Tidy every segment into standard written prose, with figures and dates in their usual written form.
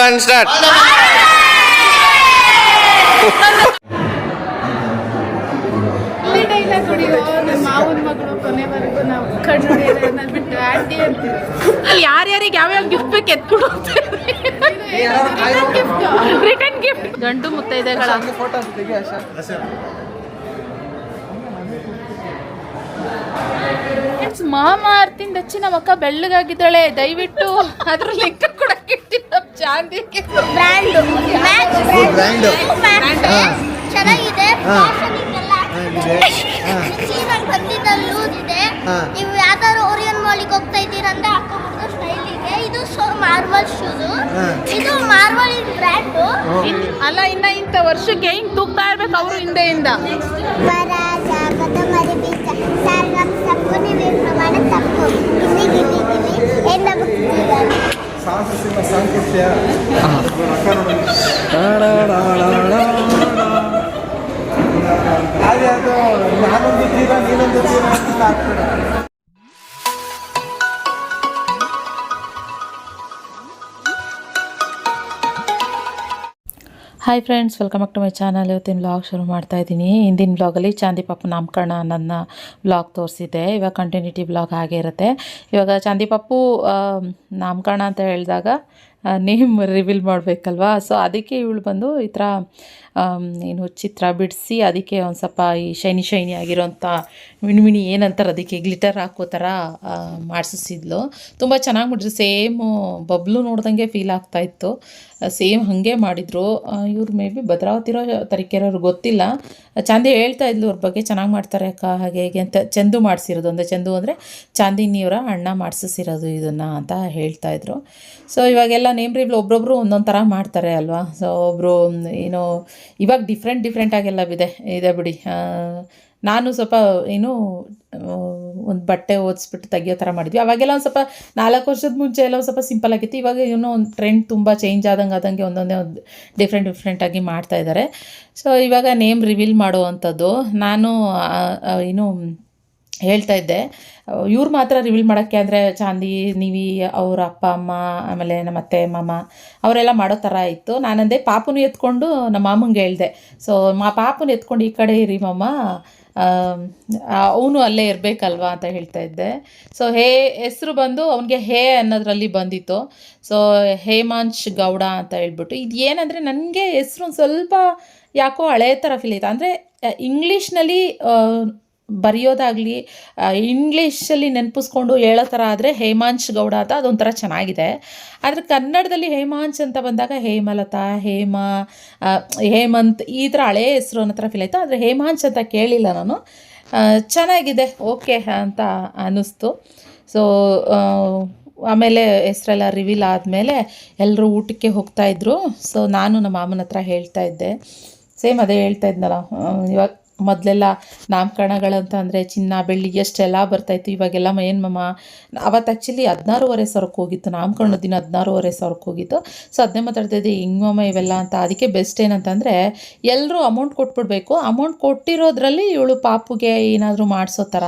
and start. ಮಾವನ ಮಗಳು ಕೊನೆವರೆಗೂ ನಾವು ಕಣ್ಣು ಬಿಟ್ಟು ಆಂಟಿ ಅಂತೀವಿ. ಅಲ್ಲಿ ಯಾರ್ಯಾರಿಗೆ ಯಾವ್ಯಾವ ಗಿಫ್ಟ್ ಬೇಕು ಎತ್ಕೊಡು. ರಿಟರ್ನ್ ಗಿಫ್ಟ್ ಗಂಡು ಮುತ್ತೈದೆಗಳ ಮಾಮ ಅರ್ತಿಂದ ಹಚ್ಚಿ ನಮ್ಮ ಅಕ್ಕ ಬೆಳ್ಳಗಾಗಿದ್ದಾಳೆ. ದಯವಿಟ್ಟು ಅದ್ರ ಲೆಕ್ಕ ಕೊಡಕ್ಕೆ ಚಾಂದಿಗೆ ಚೆನ್ನಾಗಿದೆ. ನೀವು ಯಾವ್ದಾದ್ರು ಓರಿಯನ್ ಮಾಲಿಗೆ ಹೋಗ್ತಾ ಇದ್ದೀರಂದ್ರೆ ಹಾಕೋಬಹುದು ಸ್ಟೈಲಿಗೆ. ಇದು ಮಾರ್ವಲ್ ಶೂಸ್. ಇದು ಮಾರ್ವಲ್ ಬ್ರ್ಯಾಂಡ್ ಅಲ್ಲ. ಇನ್ನ ಇಂಥ ವರ್ಷಕ್ಕೆ ಹಿಂಗ್ ತೂಗ್ತಾ ಇರ್ಬೇಕು ಅವರು ಹಿಂದೆಯಿಂದ. Hi friends, welcome back to my channel. ಇವತ್ತಿನ ವ್ಲಾಗ್ ಶುರು ಮಾಡ್ತಾ ಇದ್ದೀನಿ. ಹಿಂದಿನ ವ್ಲಾಗಲ್ಲಿ ಚಾಂದಿ ಪಾಪ ನಾಮಕರಣ ನನ್ನ ವ್ಲಾಗ್ ತೋರಿಸಿದ್ದೆ. ಇವಾಗ ಕಂಟಿನ್ಯೂಟಿ ವ್ಲಾಗ್ ಹಾಗೆ ಇರುತ್ತೆ. ಇವಾಗ ಚಾಂದಿ ಪಾಪು ನಾಮಕರಣ ಅಂತ ಹೇಳಿದಾಗ ನೇಮ್ ರಿವೀಲ್ ಮಾಡಬೇಕಲ್ವಾ. ಸೊ ಅದಕ್ಕೆ ಇವಳು ಬಂದು ಈ ಥರ ಏನು ಚಿತ್ರ ಬಿಡಿಸಿ ಅದಕ್ಕೆ ಒಂದು ಸ್ವಲ್ಪ ಈ ಶೈನಿ ಆಗಿರೋಂಥ ಮಿಣಿ ಏನಂತಾರೆ ಅದಕ್ಕೆ ಗ್ಲಿಟರ್ ಹಾಕೋ ಥರ ಮಾಡಿಸಿದ್ಲು. ತುಂಬ ಚೆನ್ನಾಗಿ ಮಾಡಿದ್ರು. ಸೇಮು ಬಬ್ಲು ನೋಡ್ದಂಗೆ ಫೀಲ್ ಆಗ್ತಾಯಿತ್ತು. ಸೇಮ್ ಹಾಗೆ ಮಾಡಿದರು ಇವ್ರು. ಮೇ ಬಿ ಭದ್ರಾವತಿರೋ ತರೀಕೆರೋರು ಗೊತ್ತಿಲ್ಲ. ಚಾಂದಿ ಹೇಳ್ತಾ ಇದ್ಲು ಅವ್ರ ಬಗ್ಗೆ, ಚೆನ್ನಾಗಿ ಮಾಡ್ತಾರೆ ಅಕ್ಕ ಹಾಗೆ ಹೇಗೆ ಅಂತ. ಚಂದು ಮಾಡಿಸಿರೋದು ಅಂದರೆ, ಚಂದು ಅಂದರೆ ಚಾಂದಿನಿಯವರ ಅಣ್ಣ ಮಾಡಿಸಿರೋದು ಇದನ್ನು ಅಂತ ಹೇಳ್ತಾಯಿದ್ರು. ಸೊ ಇವಾಗೆಲ್ಲ ನೇಮ್ ರಿವೀಲ್ ಒಬ್ರೊಬ್ರು ಒಂದೊಂದು ಥರ ಮಾಡ್ತಾರೆ ಅಲ್ವಾ. ಸೊ ಒಬ್ಬರು ಏನೋ ಇವಾಗ ಡಿಫ್ರೆಂಟಾಗೆಲ್ಲ ಇದೆ ಬಿಡಿ. ನಾನು ಸ್ವಲ್ಪ ಏನು ಒಂದು ಬಟ್ಟೆ ಓದಿಸ್ಬಿಟ್ಟು ತೆಗಿಯೋ ಥರ ಮಾಡಿದ್ವಿ. ಅವಾಗೆಲ್ಲ ಒಂದು ಸ್ವಲ್ಪ 4 ವರ್ಷದ ಮುಂಚೆ ಎಲ್ಲ ಒಂದು ಸ್ವಲ್ಪ ಸಿಂಪಲ್ ಆಗಿತ್ತು. ಇವಾಗ ಏನೋ ಒಂದು ಟ್ರೆಂಡ್ ತುಂಬ ಚೇಂಜ್ ಆದಂಗೆ ಒಂದೊಂದೇ ಒಂದು ಡಿಫ್ರೆಂಟಾಗಿ ಮಾಡ್ತಾಯಿದ್ದಾರೆ. ಸೊ ಇವಾಗ ನೇಮ್ ರಿವೀಲ್ ಮಾಡುವಂಥದ್ದು ನಾನು ಏನು ಹೇಳ್ತಾ ಇದ್ದೆ. ಇವ್ರು ಮಾತ್ರ ರಿವೀಲ್ ಮಾಡೋಕ್ಕೆ ಅಂದರೆ ಚಾಂದಿ, ನೀವಿ, ಅವ್ರ ಅಪ್ಪ ಅಮ್ಮ, ಆಮೇಲೆ ನಮ್ಮ ಅತ್ತೆ ಮಾಮ ಅವರೆಲ್ಲ ಮಾಡೋ ಥರ ಇತ್ತು. ನಾನಂದೆ ಪಾಪುನು ಎತ್ಕೊಂಡು ನಮ್ಮ ಮಾಮಂಗೆ ಹೇಳಿದೆ. ಸೊ ಪಾಪುನ ಎತ್ಕೊಂಡು ಈ ಕಡೆ ಇರಿ ಮಾಮ, ಅವನು ಅಲ್ಲೇ ಇರಬೇಕಲ್ವಾ ಅಂತ ಹೇಳ್ತಾ ಇದ್ದೆ. ಸೊ ಹೆಸರು ಬಂದು ಅವನಿಗೆ ಹೇ ಅನ್ನೋದ್ರಲ್ಲಿ ಬಂದಿತ್ತು. ಸೊ ಹೇಮಾಂಶ್ ಗೌಡ ಅಂತ ಹೇಳ್ಬಿಟ್ಟು. ಇದು ಏನಂದರೆ ನನಗೆ ಹೆಸರು ಒಂದು ಸ್ವಲ್ಪ ಯಾಕೋ ಹಳೇ ಥರ ಫೀಲ್ ಆಯಿತು. ಅಂದರೆ ಇಂಗ್ಲೀಷ್ನಲ್ಲಿ ಬರೆಯೋದಾಗಲಿ ಇಂಗ್ಲೀಷಲ್ಲಿ ನೆನಪಿಸ್ಕೊಂಡು ಹೇಳೋ ಥರ ಆದರೆ ಹೇಮಾಂಶ್ ಗೌಡ ಅಂತ ಅದೊಂಥರ ಚೆನ್ನಾಗಿದೆ. ಆದರೆ ಕನ್ನಡದಲ್ಲಿ ಹೇಮಾಂಶ್ ಅಂತ ಬಂದಾಗ ಹೇಮಲತಾ, ಹೇಮಂತ್ ಈ ಥರ ಹಳೇ ಹೆಸರು ಅನ್ನೋ ಥರ ಫೀಲ್ ಆಯಿತು. ಆದರೆ ಹೇಮಾಂಶ್ ಅಂತ ಕೇಳಿಲ್ಲ ನಾನು. ಚೆನ್ನಾಗಿದೆ, ಓಕೆ ಅಂತ ಅನ್ನಿಸ್ತು. ಸೊ ಆಮೇಲೆ ಹೆಸರೆಲ್ಲ ರಿವೀಲ್ ಆದಮೇಲೆ ಎಲ್ಲರೂ ಊಟಕ್ಕೆ ಹೋಗ್ತಾಯಿದ್ರು. ಸೊ ನಾನು ನಮ್ಮ ಮಾಮನ ಹತ್ರ ಹೇಳ್ತಾ ಇದ್ದೆ, ಸೇಮ್ ಅದೇ ಹೇಳ್ತಾ ಇದ್ನಲ್ಲ. ಇವಾಗ ಮೊದಲೆಲ್ಲ ನಾಮಕರಣಗಳಂತ ಅಂದರೆ ಚಿನ್ನ ಬೆಳ್ಳಿ ಎಷ್ಟೆಲ್ಲ ಬರ್ತಾಯಿತ್ತು. ಇವಾಗೆಲ್ಲ ಏನು ಮಮ್ಮ ಅವತ್ತು ಆ್ಯಕ್ಚುಲಿ 16,500 ಹೋಗಿತ್ತು. ನಾಮಕರಣ ದಿನ 16,500 ಹೋಗಿತ್ತು. ಸೊ ಅದನ್ನೇ ಮಾತಾಡ್ತಾಯಿದ್ದೆ, ಹಿಂಗಮ್ಮ ಇವೆಲ್ಲ ಅಂತ. ಅದಕ್ಕೆ ಬೆಸ್ಟ್ ಏನಂತಂದರೆ ಎಲ್ಲರೂ ಅಮೌಂಟ್ ಕೊಟ್ಬಿಡ್ಬೇಕು. ಅಮೌಂಟ್ ಕೊಟ್ಟಿರೋದ್ರಲ್ಲಿ ಇವಳು ಪಾಪುಗೆ ಏನಾದರೂ ಮಾಡಿಸೋ ಥರ,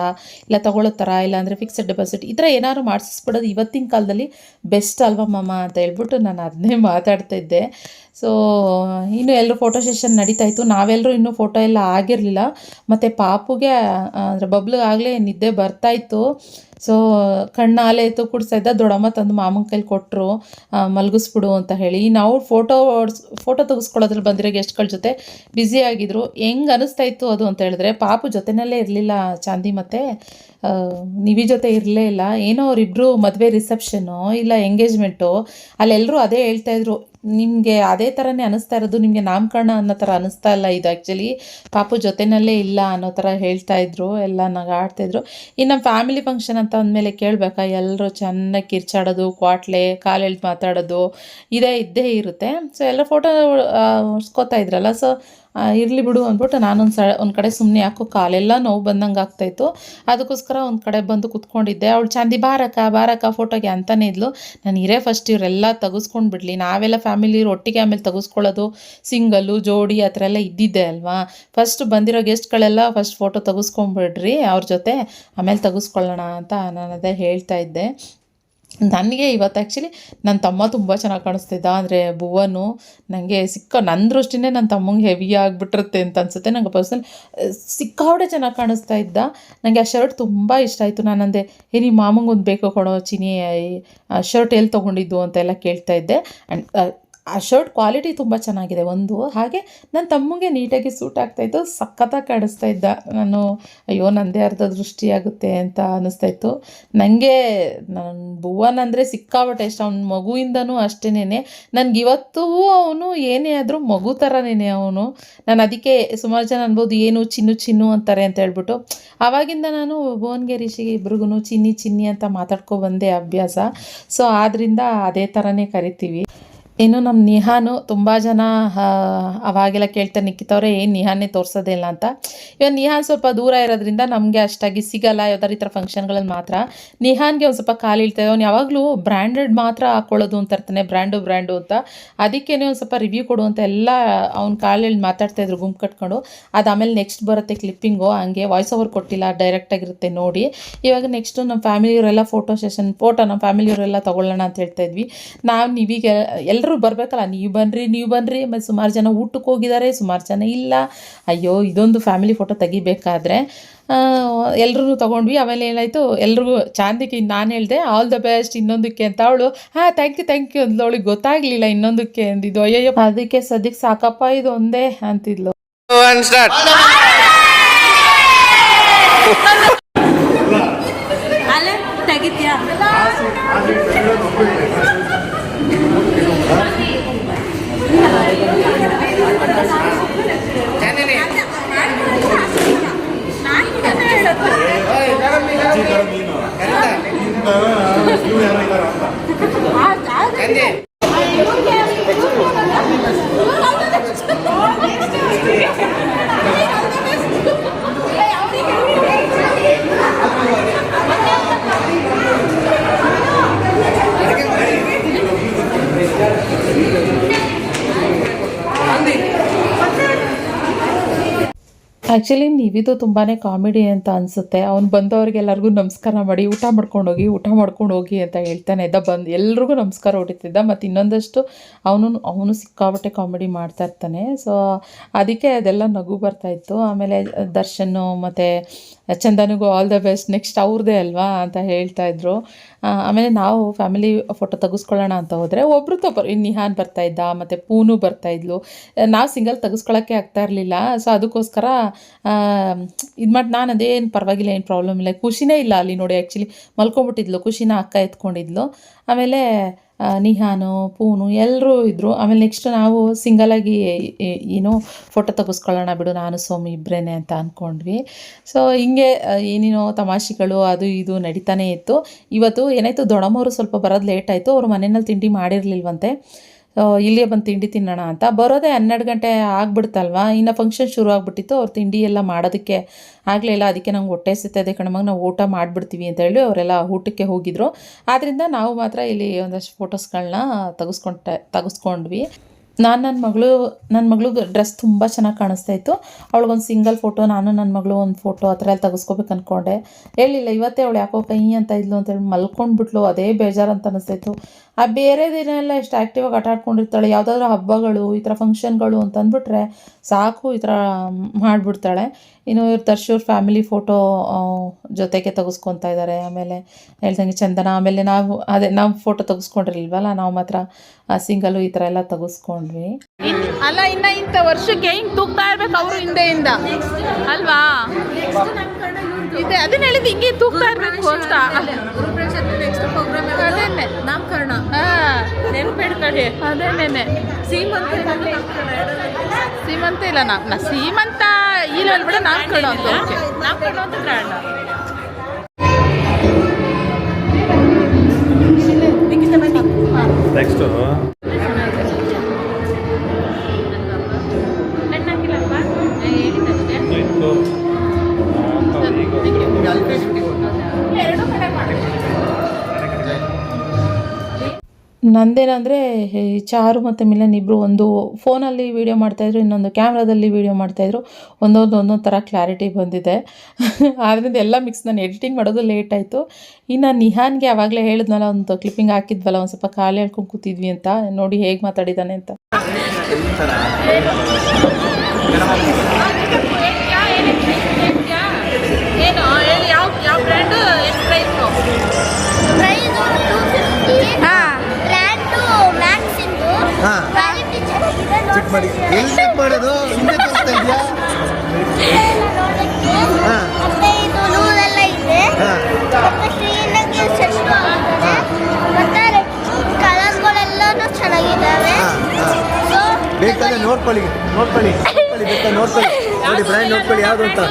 ಇಲ್ಲ ತೊಗೊಳ್ಳೋ ಥರ, ಇಲ್ಲಾಂದರೆ ಫಿಕ್ಸೆಡ್ ಡೆಪಾಸಿಟ್ ಈ ಥರ ಏನಾದ್ರು ಮಾಡಿಸ್ಬಿಡೋದು ಇವತ್ತಿನ ಕಾಲದಲ್ಲಿ ಬೆಸ್ಟ್ ಅಲ್ವಾ ಮಮ್ಮ ಅಂತ ಹೇಳ್ಬಿಟ್ಟು ನಾನು ಅದನ್ನೇ ಮಾತಾಡ್ತಾಯಿದ್ದೆ. ಸೊ ಇನ್ನೂ ಎಲ್ಲರೂ ಫೋಟೋ ಸೆಷನ್ ನಡೀತಾಯಿತ್ತು. ನಾವೆಲ್ಲರೂ ಇನ್ನೂ ಫೋಟೋ ಎಲ್ಲ ಆಗಿರಲಿಲ್ಲ. ಮತ್ತು ಪಾಪುಗೆ ಅಂದರೆ ಬಬ್ಲಿಗೆ ಆಗಲೇ ನಿದ್ದೆ ಬರ್ತಾಯಿತ್ತು. ಸೊ ಕಣ್ಣಾಲೆ ಎತ್ತು ಕುಡಿಸ್ತಾ ದೊಡ್ಡಮ್ಮ ತಂದು ಮಾಮನ ಕೈಲಿ ಕೊಟ್ಟರು, ಮಲಗಿಸ್ಬಿಡು ಅಂತ ಹೇಳಿ. ನಾವು ಫೋಟೋ ತೆಗೆಸ್ಕೊಳ್ಳೋದ್ರಲ್ಲಿ ಬಂದಿರೋ ಗೆಸ್ಟ್ಗಳ ಜೊತೆ ಬ್ಯುಸಿಯಾಗಿದ್ದರು. ಹೆಂಗೆ ಅನ್ನಿಸ್ತಾಯಿತ್ತು ಅದು ಅಂತ ಹೇಳಿದ್ರೆ, ಪಾಪು ಜೊತೆಯಲ್ಲೇ ಇರಲಿಲ್ಲ ಚಾಂದಿ, ಮತ್ತು ನಿವಿ ಜೊತೆ ಇರಲೇ ಇಲ್ಲ. ಏನೋ ಅವರಿಬ್ಬರು ಮದುವೆ ರಿಸೆಪ್ಷನ್ನು ಇಲ್ಲ ಎಂಗೇಜ್ಮೆಂಟು, ಅಲ್ಲೆಲ್ಲರೂ ಅದೇ ಹೇಳ್ತಾಯಿದ್ರು, ನಿಮಗೆ ಅದೇ ಥರನೇ ಅನ್ನಿಸ್ತಾ ಇರೋದು, ನಿಮಗೆ ನಾಮಕರಣ ಅನ್ನೋ ಥರ ಅನ್ನಿಸ್ತಾ ಇಲ್ಲ ಇದು. ಆ್ಯಕ್ಚುಲಿ ಪಾಪು ಜೊತೆಯಲ್ಲೇ ಇಲ್ಲ ಅನ್ನೋ ಥರ ಹೇಳ್ತಾಯಿದ್ರು, ಎಲ್ಲ ನಗಾಡ್ತಾಯಿದ್ರು. ಇನ್ನು ನಮ್ಮ ಫ್ಯಾಮಿಲಿ ಫಂಕ್ಷನ್ ಅಂತ ಅಂದಮೇಲೆ ಕೇಳಬೇಕಾ, ಎಲ್ಲರೂ ಚೆನ್ನಾಗಿ ಕಿರ್ಚಾಡೋದು, ಕ್ವಾಟ್ಲೆ ಕಾಲು ಎಳ್ದು ಮಾತಾಡೋದು ಇದ್ದೇ ಇರುತ್ತೆ. ಸೊ ಎಲ್ಲ ಫೋಟೋ ಹೊಡ್ಸ್ಕೊತಾ ಇದ್ರಲ್ಲ. ಸೊ ಇರಲಿ ಬಿಡು ಅಂದ್ಬಿಟ್ಟು ಒಂದು ಕಡೆ ಸುಮ್ಮನೆ ಯಾಕೋ ಕಾಲೆಲ್ಲ ನೋವು ಬಂದಂಗೆ ಆಗ್ತಾಯಿತ್ತು. ಅದಕ್ಕೋಸ್ಕರ ಒಂದು ಕಡೆ ಬಂದು ಕೂತ್ಕೊಂಡಿದ್ದೆ. ಅವಳು ಚಾಂದಿ ಬಾರಕ್ಕ ಫೋಟೋಗೆ ಅಂತಲೇ ಇದ್ಲು. ನಾನು ಇರೇ ಫಸ್ಟ್ ಇವರೆಲ್ಲ ತೆಗೆಸ್ಕೊಂಡು ಬಿಡಲಿ, ನಾವೆಲ್ಲ ಫ್ಯಾಮಿಲಿ ಒಟ್ಟಿಗೆ ಆಮೇಲೆ ತೆಗೆಸ್ಕೊಳ್ಳೋದು, ಸಿಂಗಲ್ಲು ಜೋಡಿ ಆ ಥರ ಎಲ್ಲ ಇದ್ದಿದ್ದೆ ಅಲ್ವಾ. ಫಸ್ಟ್ ಬಂದಿರೋ ಗೆಸ್ಟ್ಗಳೆಲ್ಲ ಫಸ್ಟ್ ಫೋಟೋ ತೆಗೆಸ್ಕೊಂಡ್ಬಿಡ್ರಿ ಅವ್ರ ಜೊತೆ, ಆಮೇಲೆ ತೆಗೆಸ್ಕೊಳ್ಳೋಣ ಅಂತ ನಾನು ಅದೇ ಹೇಳ್ತಾ ಇದ್ದೆ. ನನಗೆ ಇವತ್ತು ಆ್ಯಕ್ಚುಲಿ ನನ್ನ ತಮ್ಮ ತುಂಬ ಚೆನ್ನಾಗಿ ಕಾಣಿಸ್ತಿದ್ದ. ಅಂದರೆ ಭುವನು ನನಗೆ ನನ್ನ ದೃಷ್ಟಿನೇ ನನ್ನ ತಮ್ಮಂಗೆ ಹೆವಿ ಆಗಿಬಿಟ್ಟಿರುತ್ತೆ ಅಂತ ಅನಿಸುತ್ತೆ. ನಂಗೆ ಪರ್ಸ್ನಲ್ ಸಿಕ್ಕಾವಡೆ ಚೆನ್ನಾಗಿ ಕಾಣಿಸ್ತಾ ಇದ್ದ. ನನಗೆ ಆ ಶರ್ಟ್ ತುಂಬ ಇಷ್ಟ ಆಯಿತು. ನಾನು ಅಂದೆ ನಿಮ್ಮ ಮಾಮಂಗೆ ಒಂದು ಬೇಕು ಕೊಡೋ ಚಿನಿ, ಶರ್ಟ್ ಎಲ್ಲಿ ತೊಗೊಂಡಿದ್ದು ಅಂತೆಲ್ಲ ಕೇಳ್ತಾ ಇದ್ದೆ. ಆ್ಯಂಡ್ ಆ ಶರ್ಟ್ ಕ್ವಾಲಿಟಿ ತುಂಬ ಚೆನ್ನಾಗಿದೆ ಒಂದು. ಹಾಗೆ ನನ್ನ ತಮ್ಮಗೆ ನೀಟಾಗಿ ಸೂಟ್ ಆಗ್ತಾಯಿತ್ತು, ಸಖತ್ತಾಗಿ ಕಾಣಿಸ್ತಾ ಇದ್ದ. ನಾನು ಅಯ್ಯೋ ನನ್ನದೇ ಅರ್ಧ ದೃಷ್ಟಿಯಾಗುತ್ತೆ ಅಂತ ಅನ್ನಿಸ್ತಾಯಿತ್ತು ನನಗೆ. ನನ್ನ ಭುವನ್ ಅಂದರೆ ಸಿಕ್ಕಾಬಟ್ಟೆ ಇಷ್ಟ. ಅವ್ನ ಮಗುವಿಂದನೂ ಅಷ್ಟೇನೆ. ನನಗಿವತ್ತೂ ಅವನು ಏನೇ ಆದರೂ ಮಗು ಥರನೇ ಅವನು. ನಾನು ಅದಕ್ಕೆ ಸುಮಾರು ಜನ ಅನ್ಬೋದು ಏನು ಚಿನ್ನು ಅಂತಾರೆ ಅಂತ ಹೇಳ್ಬಿಟ್ಟು. ಆವಾಗಿಂದ ನಾನು ಭುವನ್ಗೆ ರಿಷಿಗೆ ಇಬ್ರಿಗೂ ಚಿನ್ನಿ ಅಂತ ಮಾತಾಡ್ಕೊಬಂದೆ ಅಭ್ಯಾಸ. ಸೊ ಆದ್ದರಿಂದ ಅದೇ ಥರನೇ ಕರಿತೀವಿ. ಇನ್ನು ನಮ್ಮ ನಿಹಾನು ತುಂಬ ಜನ ಅವಾಗೆಲ್ಲ ಕೇಳ್ತಾರೆ ನಿಕ್ಕಿತವ್ರೆ ಏನು ನಿಹಾನೇ ತೋರಿಸೋದೇ ಇಲ್ಲ ಅಂತ. ಇವಾಗ ನಿಹಾನ್ ಸ್ವಲ್ಪ ದೂರ ಇರೋದ್ರಿಂದ ನಮಗೆ ಅಷ್ಟಾಗಿ ಸಿಗಲ್ಲ. ಯಾವ್ದಾರು ಈ ಥರ ಫಂಕ್ಷನ್ಗಳಲ್ಲಿ ಮಾತ್ರ ನಿಹಾನ್ಗೆ ಒಂದು ಸ್ವಲ್ಪ ಕಾಲು ಇಳ್ತದೆ. ಅವ್ನು ಯಾವಾಗಲೂ ಬ್ರ್ಯಾಂಡೆಡ್ ಮಾತ್ರ ಹಾಕ್ಕೊಳ್ಳೋದು ಅಂತ ಇರ್ತಾನೆ, ಬ್ರ್ಯಾಂಡು ಅಂತ. ಅದಕ್ಕೇ ಒಂದು ಸ್ವಲ್ಪ ರಿವ್ಯೂ ಕೊಡು ಅಂತ ಎಲ್ಲ ಅವ್ನ ಕಾಲಲ್ಲಿ ಮಾತಾಡ್ತಾಯಿದ್ರು ಗುಂಪು ಕಟ್ಕೊಂಡು. ಅದು ಆಮೇಲೆ ನೆಕ್ಸ್ಟ್ ಬರುತ್ತೆ ಕ್ಲಿಪ್ಪಿಂಗು, ಹಂಗೆ ವಾಯ್ಸ್ ಓವರ್ ಕೊಟ್ಟಿಲ್ಲ, ಡೈರೆಕ್ಟಾಗಿರುತ್ತೆ ನೋಡಿ. ಇವಾಗ ನೆಕ್ಸ್ಟು ನಮ್ಮ ಫ್ಯಾಮಿಲಿಯವರೆಲ್ಲ ಫೋಟೋ ನಮ್ಮ ಫ್ಯಾಮಿಲಿಯವರೆಲ್ಲ ತೊಗೊಳ್ಳೋಣ ಅಂತ ಹೇಳ್ತಾ ಇದ್ವಿ. ನಾವು ನೀವೀಗ ಎಲ್ಲರೂ ಬರಬೇಕಲ್ಲ, ನೀವು ಬನ್ನಿರಿ. ಮತ್ತು ಸುಮಾರು ಜನ ಊಟಕ್ಕೆ ಹೋಗಿದ್ದಾರೆ, ಸುಮಾರು ಜನ ಇಲ್ಲ. ಅಯ್ಯೋ ಇದೊಂದು ಫ್ಯಾಮಿಲಿ ಫೋಟೋ ತೆಗಿಬೇಕಾದ್ರೆ ಎಲ್ಲರೂ ತೊಗೊಂಡ್ವಿ. ಆಮೇಲೆ ಏನಾಯಿತು, ಎಲ್ರಿಗೂ ಚಾಂದಿಗೆ ನಾನು ಹೇಳಿದೆ ಆಲ್ ದ ಬೆಸ್ಟ್ ಇನ್ನೊಂದಕ್ಕೆ ಅಂತ. ಅವಳು ಥ್ಯಾಂಕ್ ಯು ಅಂದ್ಲು. ಅವಳಿಗೆ ಗೊತ್ತಾಗಲಿಲ್ಲ ಇನ್ನೊಂದಕ್ಕೆ ಅಂದಿದ್ದು. ಅಯ್ಯಯ್ಯೋ ಅದಕ್ಕೆ ಸದ್ಯಕ್ಕೆ ಸಾಕಪ್ಪ ಇದು ಒಂದೇ ಅಂತಿದ್ಲು. ತೆಗಿತ್ಯಾ ಆ್ಯಕ್ಚುಲಿ ನೀವಿದು ತುಂಬಾ ಕಾಮಿಡಿ ಅಂತ ಅನಿಸುತ್ತೆ. ಅವ್ನು ಬಂದವ್ರಿಗೆಲ್ಲರಿಗೂ ನಮಸ್ಕಾರ ಮಾಡಿ ಊಟ ಮಾಡ್ಕೊಂಡು ಹೋಗಿ ಅಂತ ಹೇಳ್ತಾನೆ ಇದ್ದ. ಎಲ್ರಿಗೂ ನಮಸ್ಕಾರ ಹೊಡಿತಿದ್ದ. ಮತ್ತು ಇನ್ನೊಂದಷ್ಟು ಅವನು ಸಿಕ್ಕಾಬಟ್ಟೆ ಕಾಮಿಡಿ ಮಾಡ್ತಾ ಇರ್ತಾನೆ. ಸೊ ಅದಕ್ಕೆ ಅದೆಲ್ಲ ನಗು ಬರ್ತಾಯಿತ್ತು. ಆಮೇಲೆ ದರ್ಶನ್ ಮತ್ತು ಚಂದನಿಗೂ ಆಲ್ ದ ಬೆಸ್ಟ್, ನೆಕ್ಸ್ಟ್ ಅವ್ರದ್ದೇ ಅಲ್ವಾ ಅಂತ ಹೇಳ್ತಾಯಿದ್ರು. ಆಮೇಲೆ ನಾವು ಫ್ಯಾಮಿಲಿ ಫೋಟೋ ತೆಗೆಸ್ಕೊಳ್ಳೋಣ ಅಂತ ಹೋದರೆ ಒಬ್ಬರು ನಿಹಾನ್ ಬರ್ತಾಯಿದ್ದ, ಮತ್ತು ಪೂನು ಬರ್ತಾಯಿದ್ಲು. ನಾವು ಸಿಂಗಲ್ ತೆಗೆಸ್ಕೊಳ್ಳೋಕ್ಕೆ ಆಗ್ತಾ ಇರಲಿಲ್ಲ. ಸೊ ಅದಕ್ಕೋಸ್ಕರ ಇದು ಮಾಡಿ ನಾನು ಅದೇನು ಪರವಾಗಿಲ್ಲ, ಏನು ಪ್ರಾಬ್ಲಮ್ ಇಲ್ಲ. ಖುಷಿನೇ ಇಲ್ಲ ಅಲ್ಲಿ ನೋಡಿ. ಆ್ಯಕ್ಚುಲಿ ಮಲ್ಕೊಂಬಿಟ್ಟಿದ್ಲು, ಖುಷಿನ ಅಕ್ಕ ಎತ್ಕೊಂಡಿದ್ಲು. ಆಮೇಲೆ ನಿಹಾನು ಪೂನು ಎಲ್ಲರೂ ಇದ್ದರು. ಆಮೇಲೆ ನೆಕ್ಸ್ಟ್ ನಾವು ಸಿಂಗಲಾಗಿ ಏನೋ ಫೋಟೋ ತೆಗೆಸ್ಕೊಳ್ಳೋಣ ಬಿಡು ನಾನು ಸೋಮಿ ಇಬ್ಬರೇ ಅಂತ ಅಂದ್ಕೊಂಡ್ವಿ. ಸೊ ಹಿಂಗೆ ಏನೇನೋ ತಮಾಷೆಗಳು ಅದು ಇದು ನಡೀತಾನೆ ಇತ್ತು. ಇವತ್ತು ಏನಾಯಿತು, ದೊಡ್ಡಮ್ಮವರು ಸ್ವಲ್ಪ ಬರೋದು ಲೇಟ್ ಆಯಿತು. ಅವರು ಮನೆಯಲ್ಲಿ ತಿಂಡಿ ಮಾಡಿರಲಿಲ್ವಂತೆ. ಇಲ್ಲಿಯೇ ಬಂದು ತಿಂಡಿ ತಿನ್ನೋಣ ಅಂತ ಬರೋದೇ 12 ಗಂಟೆ ಆಗಿಬಿಡ್ತಲ್ವ. ಇನ್ನು ಫಂಕ್ಷನ್ ಶುರು ಆಗಿಬಿಟ್ಟಿತ್ತು. ಅವ್ರು ತಿಂಡಿ ಎಲ್ಲ ಮಾಡೋದಕ್ಕೆ ಆಗಲಿಲ್ಲ. ಅದಕ್ಕೆ ನಂಗೆ ಹೊಟ್ಟೆ ಸಿಗ್ತದೆ ಕಣಮಗೆ, ನಾವು ಊಟ ಮಾಡಿಬಿಡ್ತೀವಿ ಅಂತ ಹೇಳಿ ಅವರೆಲ್ಲ ಊಟಕ್ಕೆ ಹೋಗಿದ್ರು. ಆದ್ದರಿಂದ ನಾವು ಮಾತ್ರ ಇಲ್ಲಿ ಒಂದಷ್ಟು ಫೋಟೋಸ್ಗಳನ್ನ ತೆಗೆಸ್ಕೊಂಡ್ವಿ. ನನ್ನ ಮಗಳು ಡ್ರೆಸ್ ತುಂಬ ಚೆನ್ನಾಗಿ ಕಾಣಿಸ್ತಾ ಇತ್ತು. ಅವಳಿಗೊಂದು ಸಿಂಗಲ್ ಫೋಟೋ, ನಾನು ನನ್ನ ಮಗಳು ಒಂದು ಫೋಟೋ ಆ ಥರ ಎಲ್ಲ ತೆಗೆಸ್ಕೋಬೇಕು ಅಂದ್ಕೊಂಡೆ. ಹೇಳಿಲ್ಲ ಇವತ್ತೇ ಅವಳು ಯಾಕೋ ಕೈ ಅಂತ ಇದ್ಲು ಅಂತೇಳಿ ಮಲ್ಕೊಂಡ್ಬಿಟ್ಲು. ಅದೇ ಬೇಜಾರು ಅಂತ ಅನಿಸ್ತಾಯಿತ್ತು. ಆ ಬೇರೆ ದಿನ ಎಲ್ಲ ಎಷ್ಟು ಆ್ಯಕ್ಟಿವಾಗಿ ಆಟ ಆಡ್ಕೊಂಡಿರ್ತಾಳೆ. ಯಾವುದಾದ್ರೂ ಹಬ್ಬಗಳು ಈ ಥರ ಫಂಕ್ಷನ್ಗಳು ಅಂತ ಅಂದ್ಬಿಟ್ರೆ ಸಾಕು ಈ ಥರ ಮಾಡಿಬಿಡ್ತಾಳೆ. ಇನ್ನು ದರ್ಶೂರ್ ಫ್ಯಾಮಿಲಿ ಫೋಟೋ ಜೊತೆಗೆ ತೆಗೆಸ್ಕೊತಾ ಇದ್ದಾರೆ. ಆಮೇಲೆ ಹೇಳ್ದಂಗೆ ಚಂದನ, ಆಮೇಲೆ ನಾವು ಫೋಟೋ ತೆಗೆಸ್ಕೊಂಡಿರಲಿಲ್ವಲ್ಲ, ನಾವು ಮಾತ್ರ ಸಿಂಗಲು ಈ ಥರ ಎಲ್ಲ ತೆಗೆಸ್ಕೊಂಡ್ವಿ. ಅಲ್ಲ ಇನ್ನು ಇಂಥ ವರ್ಷಕ್ಕೆ ಹಿಂಗೆ ತೂಗ್ತಾ ಇರ್ಬೇಕು ಅವರು ಹಿಂದೆಯಿಂದ ಅಲ್ವಾ? ಇದೆ ಅದನ್ನ ಹೇಳಿದ್ದು, ಹಿಂಗೆ ತೂಗ್ತಾ ಇರಬೇಕು ಅಂತ. ಅದೇನೆ ನಾಮಕರಣ ನೆನ್ಪಿಡ್ಕೊಳ್ಳಿ. ಅದೇನೇನೆ ಸೀಮಂತ ಇಲ್ಲ, ಸೀಮಂತ ಇಲ್ಲ ಬಿಡ, ನಾಮಕರಣ ಅಂತ. ಓಕೆ, ನಾಮಕರಣ ಅಂತ ಕಾರಣ. ನೆಕ್ಸ್ಟು ನಂದೇನಂದರೆ ಚಾರು ಮತ್ತು ಮಿಲನ್ ಇಬ್ಬರು ಒಂದು ಫೋನಲ್ಲಿ ವೀಡಿಯೋ ಮಾಡ್ತಾಯಿದ್ರು, ಇನ್ನೊಂದು ಕ್ಯಾಮ್ರಾದಲ್ಲಿ ವೀಡಿಯೋ ಮಾಡ್ತಾಯಿದ್ರು. ಒಂದೊಂದು ಥರ ಕ್ಲಾರಿಟಿ ಬಂದಿದೆ. ಆದ್ದರಿಂದ ಎಲ್ಲ ಮಿಕ್ಸ್ ನಾನು ಎಡಿಟಿಂಗ್ ಮಾಡೋದು ಲೇಟ್ ಆಯಿತು. ಇನ್ನು ನಿಹಾನ್ಗೆ ಆವಾಗಲೇ ಹೇಳಿದ್ನಲ್ಲ, ಒಂದು ಕ್ಲಿಪ್ಪಿಂಗ್ ಹಾಕಿದ್ವಲ್ಲ, ಒಂದು ಸ್ವಲ್ಪ ಕಾಲು ಹೇಳ್ಕೊಂಡು ಕೂತಿದ್ವಿ ಅಂತ. ನೋಡಿ ಹೇಗೆ ಮಾತಾಡಿದ್ದಾನೆ ಅಂತ. ಏನು ಹೇಳಿ, ಯಾವ ಬ್ರ್ಯಾಂಡು, ಎಷ್ಟು ಪ್ರೈಸು? ಪ್ರೈಸು 250. ಬ್ರ್ಯಾಂಡು ಮ್ಯಾಕ್ಸಿಂದು. ಹಾಂ. ಕ್ವಾಲಿಟಿ ಚೆನ್ನಾಗಿದೆ. ಚೆಕ್ ಮಾಡಿ. ಎಲ್ಲಿ ಚೆಕ್ ಮಾಡೋದು? ಹಿಂದೆ ತೋರಿಸ್ತಾ ಇದೆಯಾ? ಹಾಂ. ಮತ್ತೆ ಇದು ಲೂರೆಲ್ಲ ಇದೆ. ಹಾಂ. ಮತ್ತೆ ಕ್ಲೀನಾಗಿ ಸೆಟ್ ಆಗ್ತದೆ. ಮತ್ತೆ ಕಲರ್ಗಳೆಲ್ಲನೂ ಚೆನ್ನಾಗಿದ್ದಾವೆ. ಹಾಂ, ಹಾಂ. ಸೊ ಬೇಕಾದ್ರೆ ನೋಡ್ಕೊಳ್ಳಿ ಬೇಕಾದ್ರೆ ನೋಡ್ಕೊಳ್ಳಿ. ನೋಡಿ ಬ್ರ್ಯಾಂಡ್ ನೋಡ್ಕೊಳ್ಳಿ ಯಾವುದು ಅಂತ.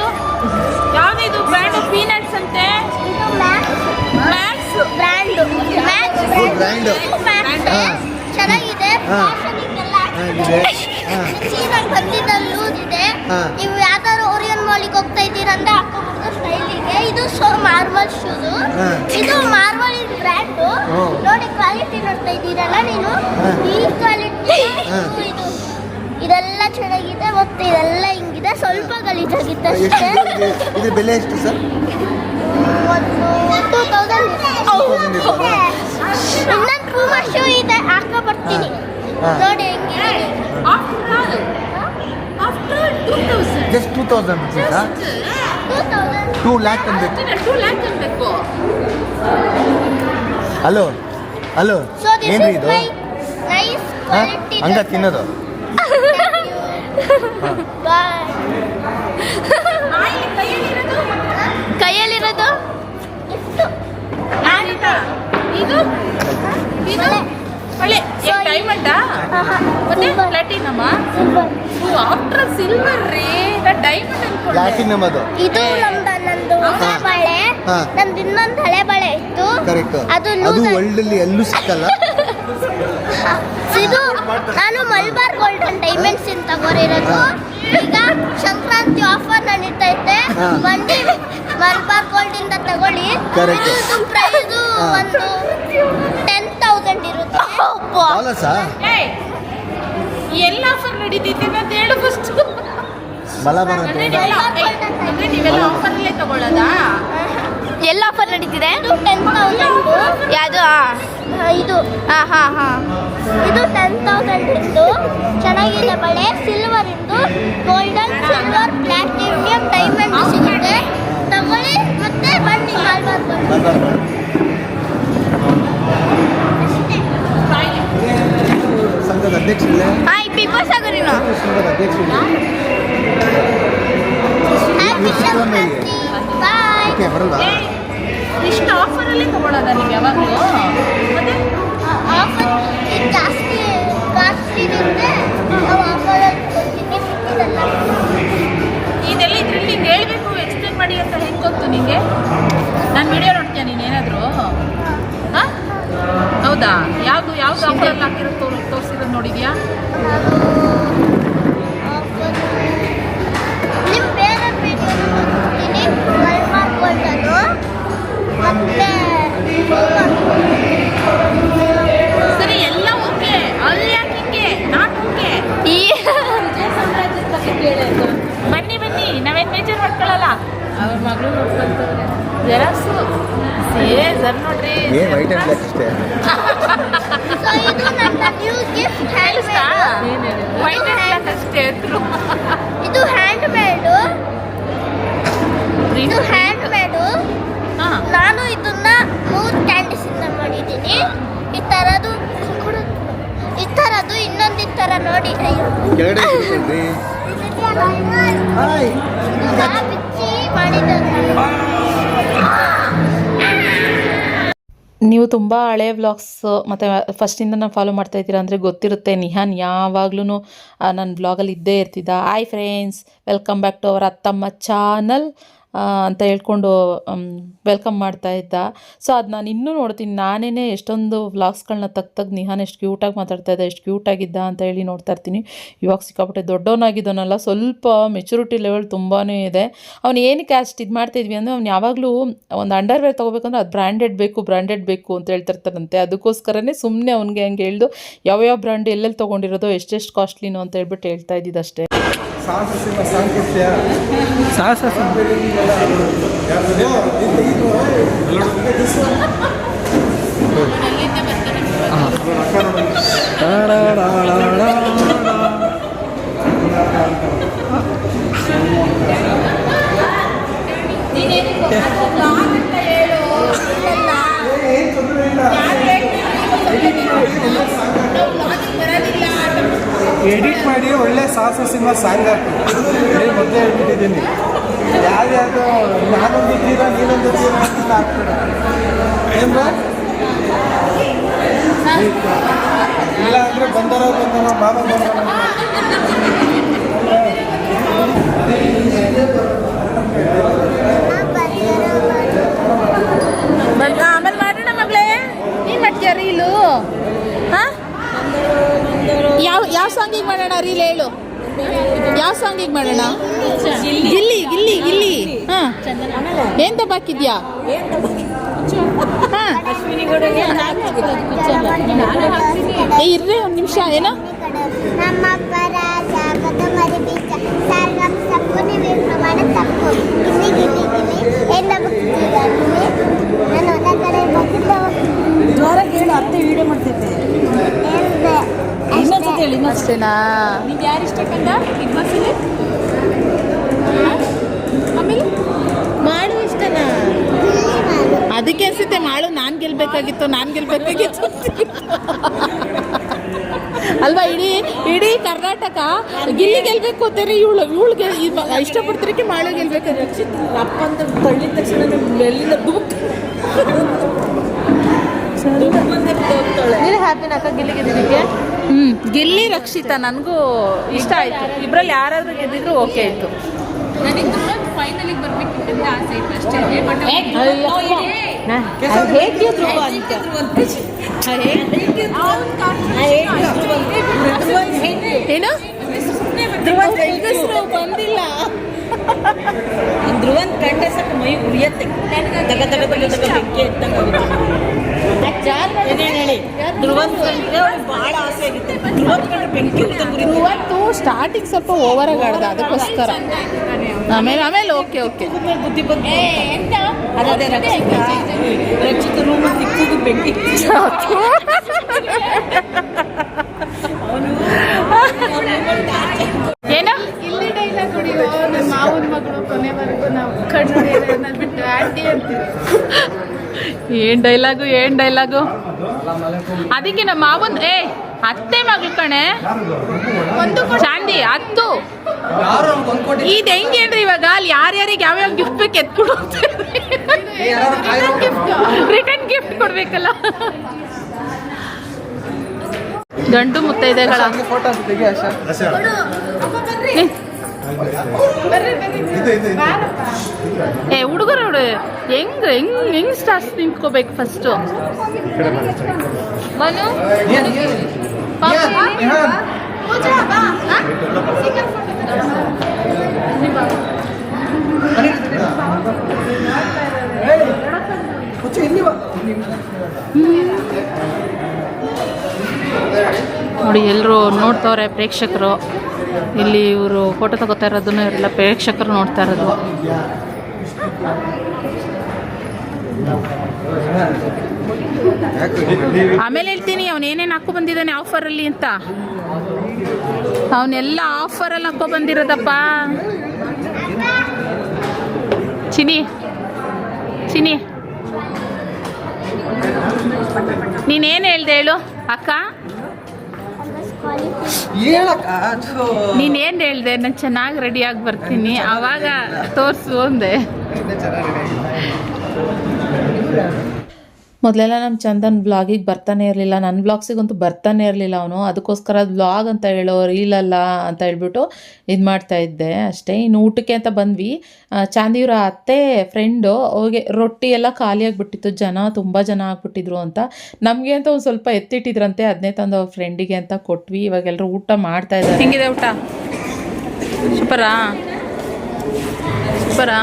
ಯಾವ್ದಿದು ಬ್ರ್ಯಾಂಡು? ಪೀನಟ್ಸ್ ಅಂತೆ. ಇದು Max brand. Max Good brand. Max ಹಾಂ. ಚೆನ್ನಾಗಿದೆ. ಹಾಂ. ಫ್ಯಾಷನಿಗೆಲ್ಲ ಇದೆ. ಹಾಂ. ಸೀನಾಗಿ ಬಂದಿದ್ದ ಲೂಸ್ ಇದೆ. ಹಾಂ. ನೀವು ಯಾವ್ದಾದ್ರು ಓರಿಯನ್ ಮಾಲಿಗೆ ಹೋಗ್ತಾ ಇದ್ದೀರಾ ಅಂತ ಹಾಕೋಬಹುದು ಸ್ಟೈಲಿಗೆ. ಇದು ಮಾರ್ಬಲ್ ಶೂಸು. ಹಾಂ. ಇದು ಮಾರ್ಬಲ್ ಬ್ರ್ಯಾಂಡು. ಓ. ನೋಡಿ ಕ್ವಾಲಿಟಿ ನೋಡ್ತಾ ಇದ್ದೀರಲ್ಲ ನೀವು, ಹಾಂ. ಈ ಕ್ವಾಲಿಟಿ. ಹಾಂ. ಇದೆಲ್ಲ ಚೆನ್ನಾಗಿದೆ. ಮತ್ತೆ ಇದೆಲ್ಲ ಹಿಂಗಿದೆ, ಸ್ವಲ್ಪ ಗಲೀಜಾಗಿತ್ತು ಎಷ್ಟು ಅಷ್ಟೇ. ಇದ್ರ ಬೆಲೆ ಎಷ್ಟು ಸರ್? ಒಂದು 2000 ಇನ್ನೊಂದು ಪೂಮಾ ಶೂ ಇದೆ, ಹಾಕೋ ಬರ್ತೀನಿ. ಹಾಂ. ನೋಡಿ ಹೆಂಗಿದೆ. After 2000 just 2000 ರುಪೀಸಾ? 2000. 2 ಲ್ಯಾಕ್ ಅನ್ಬೇಕು. 2 ಲ್ಯಾಕ್ ಅನ್ಬೇಕು. ಹಲೋ So this ಏನ್ರಿ is ಇದು? my nice quality. ಹಂಗ ತಿನ್ನೋದು? Bye. ಕೈಯಲ್ಲಿರೋದು ಎಷ್ಟು? ಇದು ಒಳ್ಳೆ ಡೈಮಂಡಾ ಮತ್ತೆ ಪ್ಲಾಟಿನಮ್ಮ? ಆಫ್ಟರ್ ಸಿಲ್ವರ್ ರೀ, ಡೈಮಂಡ್ ಅನ್ಕೊಂಡೆ. ಪ್ಲಾಟಿನಮ್ ಅದು. ಇದು ನಂದು ಹೊಸ ಬಳೆ. ಹಾ. ನಂದು ಇನ್ನೊಂದು ಹಳೆ ಬಳೆ ಇತ್ತು. ಕರೆಕ್ಟ್. ಅದು ಅದು ಲೂಸ್. ವರ್ಲ್ಡ್ ಅಲ್ಲಿ ಎಲ್ಲೂ ಸಿಕ್ಕಲ್ಲ. ಇದು ನಾನು ಮಲ್ಬಾರ್ ಗೋಲ್ಡನ್ ಡೈಮಂಡ್ಸ್ ಇಂದ ತಗೋರಿರೋದು. ಈಗ ಸಂಕ್ರಾಂತಿ ಆಫರ್ ನಡೀತೈತೆ. ಹಾ. ಬಂದು ಮಲ್ಬಾರ್ ಗೋಲ್ಡ್ ಇಂದ ತಗೊಳ್ಳಿ. Correct. ಇದು ಪ್ರೈಸು ಹಾ. ಒಂದು 10,000 ಇರುತ್ತೆ. ಡಾಲರ್ಸಾ? ಏಯ್, ಎಲ್ಲ ಆಫರ್ ನಡೀತಿದೆ ಅಂತ ಹೇಳು ಫಸ್ಟ್. ಮಲಬಾರ್ ಅಂತ ನೀವೆಲ್ಲ ಆಫರಲ್ಲೇ ತಗೊಳ್ಳೋದಾ? ಎಲ್ಲ ಆಫರ್ ನಡೀತಿದೆ. ಇದು 10,000. ಯಾವುದು? ಇದು ಇದು 10,000 ಇಂದು ಚೆನ್ನಾಗಿದೆ ಬಳೆ. ಸಿಲ್ವರ್ ಇಂದು ಗೋಲ್ಡನ್, ಸಿಲ್ವರ್, ಪ್ಲಾಟಿನಿಯಂ, ಡೈಮಂಡ್ ಸಿಗುತ್ತೆ. ತಗೊಳ್ಳಿ ಮತ್ತೆ ಬನ್ನಿ ಮಲ್ಬಾರ್ ಗೋಲ್ಡ್. ಸಂಘದ ಅಧ್ಯಕ್ಷರೇ. ಹಾಯ್ ಪೀಪಲ್ಸ್ ಆಗರಿನೋ. ಸಂಘದ ಅಧ್ಯಕ್ಷರೇ. ಹ್ಯಾಪಿ ಸಂಕ್ರಾಂತಿ. ಬಾಯ್. ಓಕೆ ಬರಲ್ವಾ? ಇಷ್ಟು ಆಫರಲ್ಲೇ ತಗೊಳ್ಳೋದಾ ನೀವು ಯಾವಾಗಲೂ? ಮತ್ತೆ ಆಫರ್ ಇದು ಜಾಸ್ತಿ ಕಾಸ್ಟ್ಲಿ ಇರುತ್ತೆ. ನಾವು ಆಫರಲ್ಲಿ ಕೊಡ್ತೀನಿ. ಇದೆಲ್ಲ ಇದೆಲ್ಲ ಇದ್ರಲ್ಲಿ ನಿಂಗೆ ಹೇಳ್ಬೇಕು, ಎಕ್ಸ್ಪ್ಲೇನ್ ಮಾಡಿ ಅಂತ ಹೆಂಗೆ ಗೊತ್ತು ನಿಂಗೆ? ನಾನು ವಿಡಿಯೋ ನೋಡ್ತೀಯ ನೀನೇನಾದರೂ? ಹಾಂ, ಹೌದಾ? ಯಾವುದು ಆಫರಲ್ಲಿ ಹಾಕಿರೋ ತೋರಿಸಿರೋದು ನೋಡಿದ್ಯಾ? ನಿಮ್ಮ ಬೇರೆ ವಿಡಿಯೋ ನೋಡ್ತೀನಿ. ಮಲ್ಬಾರ್ ಗೋಲ್ಡ್ ಅದು ಮತ್ತೆ ಸರಿ, ಎಲ್ಲ ಓಕೆ. ಅಲ್ಲಿ ಯಾಕೆ ಹಿಂಗೆ? Not okay. ಬನ್ನಿ ನಾವೇನು ಮೇಜರ್ ಮಾಡ್ಕೊಳ್ಳಲ್ಲ. ಅವ್ರ ಮಗಳು ನೋಡ್ಕೊಂತವ್ರೆ. ಜೆರಾಕ್ಸು ಸೀರೆ ಜರ್ ನೋಡ್ರಿ. ಏನ್ ವೈಟ್ ಅಂಡ್ ಬ್ಲಾಕ್ ಅಷ್ಟೇ. ಸೊ ಇದು ನನ್ನ ನ್ಯೂ ಗಿಫ್ಟ್. ಹೇಳಿಸ್ತಾ? ವೈಟ್ ಅಂಡ್ ಬ್ಲಾಕ್ ಅಷ್ಟೇ ಅಂದ್ರು. ಇದು ಹ್ಯಾಂಡ್ ಮೇಡು. ಹಾಂ, ನಾನು ಇದನ್ನ 3 ಕ್ಯಾಂಡೀಸ್ ಇಂದ ಮಾಡಿದ್ದೀನಿ. ಈ ಥರದ್ದು ಇನ್ನೊಂದು ಈ ಥರ ನೋಡಿ. ಕೆಳಗಡೆ ಇಟ್ಕೊಂಡ್ರಿ. ಹಾಯ್. ಬಿಚ್ಚಿ ಮಾಡಿದ್ದಾರೆ. ನೀವು ತುಂಬ ಹಳೆ ವ್ಲಾಗ್ಸ್ ಮತ್ತು ಫಸ್ಟಿಂದ ನಾನು ಫಾಲೋ ಮಾಡ್ತಾ ಇದ್ದೀರಾ ಅಂದರೆ ಗೊತ್ತಿರುತ್ತೆ. ನಿಹಾನ್ ಯಾವಾಗ್ಲೂ ನನ್ನ ವ್ಲಾಗಲ್ಲಿ ಇದ್ದೇ ಇರ್ತಿದ್ದ. Hi friends, welcome back to our ಅತ್ತಮ್ಮ ಚಾನಲ್. ಅಂತ ಹೇಳ್ಕೊಂಡು ವೆಲ್ಕಮ್ ಮಾಡ್ತಾ ಇದ್ದ. ಸೊ ಅದು ನಾನು ಇನ್ನೂ ನೋಡ್ತೀನಿ, ನಾನೇ ಎಷ್ಟೊಂದು ವ್ಲಾಗ್ಸ್ಗಳನ್ನ ತೆಗ್ದು ನಿಹಾನ್ ಎಷ್ಟು ಕ್ಯೂಟಾಗಿ ಮಾತಾಡ್ತಾ ಇದ್ದ, ಎಷ್ಟು ಕ್ಯೂಟಾಗಿದ್ದ ಅಂತ ಹೇಳಿ ನೋಡ್ತಾ ಇರ್ತೀನಿ. ಇವಾಗ ಸಿಕ್ಕಾಪಟ್ಟೆ ದೊಡ್ಡವನಾಗಿದ್ದಾನಲ್ಲ, ಸ್ವಲ್ಪ ಮೆಚುರಿಟಿ ಲೆವೆಲ್ ತುಂಬಾ ಇದೆ. ಅವ್ನು ಏನಕ್ಕೆ ಅಷ್ಟು ಇದು ಮಾಡ್ತಾಯಿದ್ವಿ ಅಂದರೆ, ಅವ್ನು ಯಾವಾಗಲೂ ಒಂದು ಅಂಡರ್ವೇರ್ ತೊಗೋಬೇಕಂದ್ರೆ ಅದು ಬ್ರ್ಯಾಂಡೆಡ್ ಬೇಕು ಅಂತ ಹೇಳ್ತಿರ್ತಾರಂತೆ. ಅದಕ್ಕೋಸ್ಕರನೇ ಸುಮ್ಮನೆ ಅವ್ನಿಗೆ ಹಂಗೆ ಹೇಳ್ದು ಯಾವ್ಯಾವ ಬ್ರ್ಯಾಂಡ್ ಎಲ್ಲೆಲ್ಲಿ ತೊಗೊಂಡಿರೋದು, ಎಷ್ಟೆಷ್ಟು ಕಾಸ್ಟ್ಲಿನೋ ಅಂತ ಹೇಳ್ಬಿಟ್ಟು ಹೇಳ್ತಾ ಇದ್ದಿದ್ದಷ್ಟೇ. ಎಡಿಟ್ ಮಾಡಿ ಒಳ್ಳೆ ಸಾಹಸ ಸಿಂಹ ಸಾಂಗ್ ಹಾಕು. ಮೊದಲೇ ಹೇಳ್ಬಿಟ್ಟಿದ್ದೀನಿ, ಯಾವ್ಯಾವುದು ನಾನೊಂದು ತೀರ ನೀನೊಂದು ತೀರ ಅಂತ ಹಾಕ್ಬೇಡ. ಏನ್ರ ಇಲ್ಲ ಅಂದರೆ ಬಂದರೋ ಮಾಮ ಆಮೇಲೆ ಮಾಡೋಣ ಮಗಳೇ. ಏನು ಮಾಡ್ತೀಯ ರೀಲು? ಹಾಂ, ಯಾವ ಸಾಂಗಿಗೆ ಮಾಡೋಣ ರೀಲ್ ಹೇಳು? ಯಾವ ಸಾಂಗಿಗೆ ಮಾಡೋಣ? ಗಿಲ್ಲಿ ಗಿಲ್ಲಿ ಗಿಲ್ಲಿ. ಹಾಂ, ಏನು ದಬ್ಬಾಕಿದ್ಯಾ? ಹಾಂ, ಇರ್ರಿ ಒಂದು ನಿಮಿಷ. ಏನೋ ನಮ್ಮ ಪರಾಜಾಗದ ಮರಿಬೀಜ ಸಾರ್ಗಂ ಸಪ್ಪುನಿ ವಿಪ್ರಮಾಣ ತಪ್ಪು ಗಿಲ್ಲಿ ಗಿಲ್ಲಿ ಗಿಲ್ಲಿ ಎಲ್ಲ ಬುಕ್ಕಿಗಳಲ್ಲಿ ನಾನು ಒಂದ ಕಡೆ ಬಗ್ಗಿದ್ದ ಜೋರಾಗಿ ಹೇಳು, ಅತ್ತೆ ವಿಡಿಯೋ ಮಾಡ್ತಿದ್ದೆ. ಹೇಳ್ದೆ ಇನ್ನೊಂದ್ಸತಿ ಹೇಳಿ, ಅಷ್ಟೇನಾ? ನಿಮ್ಗೆ ಯಾರು ಇಷ್ಟ ಕಂಡ ಬಿಗ್ ಬಾಸಲ್ಲಿ? ಆಮೇಲೆ ಮಾಡು ಇಷ್ಟನಾ? ಅದಕ್ಕೆ ಅನ್ಸುತ್ತೆ ಮಾಡು ನಾನು ಗೆಲ್ಬೇಕಾಗಿತ್ತು ಅಲ್ವಾ? ಇಡೀ ಕರ್ನಾಟಕ ಗಿಲ್ಲಿ ಗೆಲ್ಬೇಕು ಅಂತಾರೆ, ಇವಳಿಗೆ ಇಷ್ಟಪಡ್ತಿರಕ್ಕೆ ಮಾಡು ಗೆಲ್ಬೇಕು. ರಕ್ಷಿತ್ ಅಪ್ಪ ಅಂತ ತಳ್ಳಿದ ತಕ್ಷಣ ಎಲ್ಲಿಂದ ಡುಬುಕ್ ಹ್ಯಾಪಿನ ಅಕ್ಕ ಗಿಲ್ಲಿ ಗೆದ್ದಿದ್ದಕ್ಕೆ. ಗಿಲ್ಲಿ ರಕ್ಷಿತಾ ನನಗೂ ಇಷ್ಟ ಆಯಿತು. ಇಬ್ಬರಲ್ಲಿ ಯಾರಾದರೂ ಗೆದ್ದಿದ್ರು ಓಕೆ ಆಯಿತು. ನನಗೆ ಫೈನಲಿಗೆ ಬರಬೇಕಿತ್ತು ಅಂತ ಆಸೆ ಇತ್ತು ಅಷ್ಟೇ. ಏನು ಬಂದಿಲ್ಲ ಧ್ರುವಂತ ಕಂಡೆ ಸಾಕು ಮೈ ಉರಿಯತ್ತೆ. ತಗ ತಗ ತಗ ತಗ ಬೆಂಕಿ ಎತ್ತಂಗೆ ಹೇಳಿ. ಧ್ರುವಂತ ಕಂಡ್ರೆ ಅವ್ಳಿಗೆ ಭಾಳ ಆಸೆ ಆಗಿತ್ತು. ಧ್ರುವಂತ ಕಂಡ್ರೆ ಬೆಂಕಿ ಎತ್ತಂಗೆ ಇವತ್ತು ಸ್ಟಾರ್ಟಿಂಗ್ ಸ್ವಲ್ಪ ಓವರಾಗಿ ಆಡ್ದ, ಅದಕ್ಕೋಸ್ಕರ. ಆಮೇಲೆ ಓಕೆ ಬುದ್ಧಿ ಬಂತು. ಅದೇ ರಕ್ಷಿತ ರೂಮಲ್ಲಿ ಇಕ್ಕುದು ಬೆಂಕಿ. ಏನು ಇಲ್ಲಿ ಡೈಲಾಗ್ ಹೊಡಿಯೋ ನನ್ನ ಮಾವನ ಮಗಳು ಕೊನೆವರೆಗೂ ನಾವು ಕಣ್ಣು ಬಿಟ್ಟು ಆಂಟಿ ಅಂತೀವಿ. ಏನ್ ಡೈಲಾಗು ಅದಕ್ಕೆ ನಮ್ಮ ಮಾವನ್ ಅತ್ತೆ ಮಗಳು ಕಣೆ ಒಂದು ಚಾಂದಿ ಹತ್ತು. ಇದು ಹೆಂಗೇನ್ರಿ ಇವಾಗ ಅಲ್ಲಿ ಯಾರ್ಯಾರಿಗೆ ಯಾವ್ಯಾವ ಗಿಫ್ಟ್ ಬೇಕು ಎತ್ಕೊಡು, ರಿಟರ್ನ್ ಗಿಫ್ಟ್ ಕೊಡ್ಬೇಕಲ್ಲ. ಗಂಡು ಮುತ್ತೈದೆಗಳ ಹುಡುಗರು ಹೆಂಗ್ ಸ್ಟಾರ್ಸ್ ನಿಂತ್ಕೋಬೇಕು ಫಸ್ಟು. ಮನು ನೋಡಿ ಎಲ್ಲರೂ ನೋಡ್ತವ್ರೆ ಪ್ರೇಕ್ಷಕರು. ಇಲ್ಲಿ ಇವರು ಫೋಟೋ ತಗೋತಾ ಇರೋದನ್ನು ಇವರೆಲ್ಲ ಪ್ರೇಕ್ಷಕರು ನೋಡ್ತಾ ಇರೋದು. ಆಮೇಲೆ ಹೇಳ್ತೀನಿ ಅವನೇನೇನು ಹಾಕೋ ಬಂದಿದ್ದಾನೆ ಆಫರಲ್ಲಿ ಅಂತ. ಅವನ್ನೆಲ್ಲ ಆಫರಲ್ಲಿ ಹಾಕೋ ಬಂದಿರೋದಪ್ಪ. ಚಿನಿ ನೀನೇನು ಹೇಳ್ದೆ ಹೇಳು ಅಕ್ಕ? ನೀನೇನು ಹೇಳ್ದೆ? ನಾನು ಚೆನ್ನಾಗಿ ರೆಡಿಯಾಗಿ ಬರ್ತೀನಿ ಆವಾಗ ತೋರಿಸು ಅಂದೆ. ಮೊದಲೆಲ್ಲ ನಮ್ಮ ಚಂದನ್ ವ್ಲಾಗಿಗೆ ಬರ್ತಾನೆ ಇರಲಿಲ್ಲ, ನನ್ನ ವ್ಲಾಗ್ಸಿಗಂತೂ ಬರ್ತಾನೆ ಇರಲಿಲ್ಲ ಅವನು. ಅದಕ್ಕೋಸ್ಕರ ಅದು ವ್ಲಾಗ್ ಅಂತ ಹೇಳೋ ರೀಲಲ್ಲ ಅಂತ ಹೇಳ್ಬಿಟ್ಟು ಇದು ಮಾಡ್ತಾಯಿದ್ದೆ ಅಷ್ಟೇ. ಇನ್ನು ಊಟಕ್ಕೆ ಅಂತ ಬಂದ್ವಿ. ಚಾಂದಿಯವರ ಅತ್ತೆ ಫ್ರೆಂಡು ಅವ್ರಿಗೆ ರೊಟ್ಟಿ ಎಲ್ಲ ಖಾಲಿಯಾಗಿಬಿಟ್ಟಿತ್ತು, ತುಂಬ ಜನ ಆಗ್ಬಿಟ್ಟಿದ್ರು ಅಂತ. ನಮಗೆ ಅಂತ ಒಂದು ಸ್ವಲ್ಪ ಎತ್ತಿಟ್ಟಿದ್ರಂತೆ, ಅದನ್ನೇ ತಂದು ಅವ್ರ ಫ್ರೆಂಡಿಗೆ ಅಂತ ಕೊಟ್ವಿ. ಇವಾಗೆಲ್ಲರೂ ಊಟ ಮಾಡ್ತಾಯಿದ್ದಾರೆ. ಹೆಂಗಿದೆ ಊಟ? ಸೂಪರಾ ಸೂಪರಾ.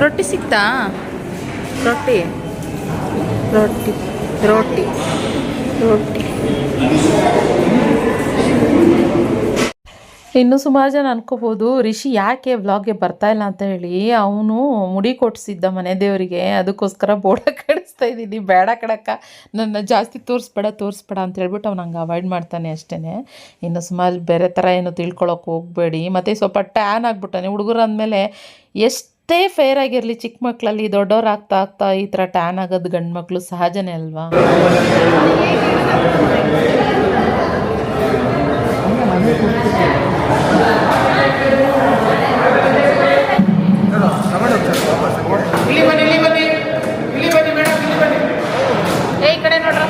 ರೊಟ್ಟಿ ಸಿಕ್ತಾ? ರೊಟ್ಟಿ ರೊಟ್ಟಿ ರೊಟ್ಟಿ ರೊಟ್ಟಿ. ಇನ್ನು ಸುಮಾರು ಜನ ಅನ್ಕೋಬೋದು ರಿಷಿ ಯಾಕೆ ವ್ಲಾಗ್ಗೆ ಬರ್ತಾ ಇಲ್ಲ ಅಂತ ಹೇಳಿ. ಅವನು ಮುಡಿ ಕೊಡಿಸಿದ್ದ ಮನೆ ದೇವರಿಗೆ, ಅದಕ್ಕೋಸ್ಕರ ಬೋರ್ಡ ಕಡಿಸ್ತಾ ಇದ್ದೀನಿ. ಬೇಡ ಕಡಕ್ಕ, ನನ್ನ ಜಾಸ್ತಿ ತೋರಿಸ್ಬೇಡ ಅಂತ ಹೇಳ್ಬಿಟ್ಟು ಅವ್ನು ಹಂಗೆ ಅವಾಯ್ಡ್ ಮಾಡ್ತಾನೆ ಅಷ್ಟೇ. ಇನ್ನು ಸುಮಾರು ಬೇರೆ ಥರ ಏನು ತಿಳ್ಕೊಳಕ್ಕೆ ಹೋಗಬೇಡಿ. ಮತ್ತು ಸ್ವಲ್ಪ ಟ್ಯಾನ್ ಆಗಿಬಿಟ್ಟಾನೆ. ಹುಡುಗರು ಅಂದಮೇಲೆ ಎಷ್ಟೇ ಫೇರ್ ಆಗಿರಲಿ, ಚಿಕ್ಕ ಮಕ್ಕಳಲ್ಲಿ ದೊಡ್ಡವ್ರು ಆಗ್ತಾ ಈ ಥರ ಟ್ಯಾನ್ ಆಗೋದು ಗಂಡು ಮಕ್ಕಳು ಸಹಜನೇ ಅಲ್ವಾ. ಈ ಕಡೆ ನೋಡ್ರ.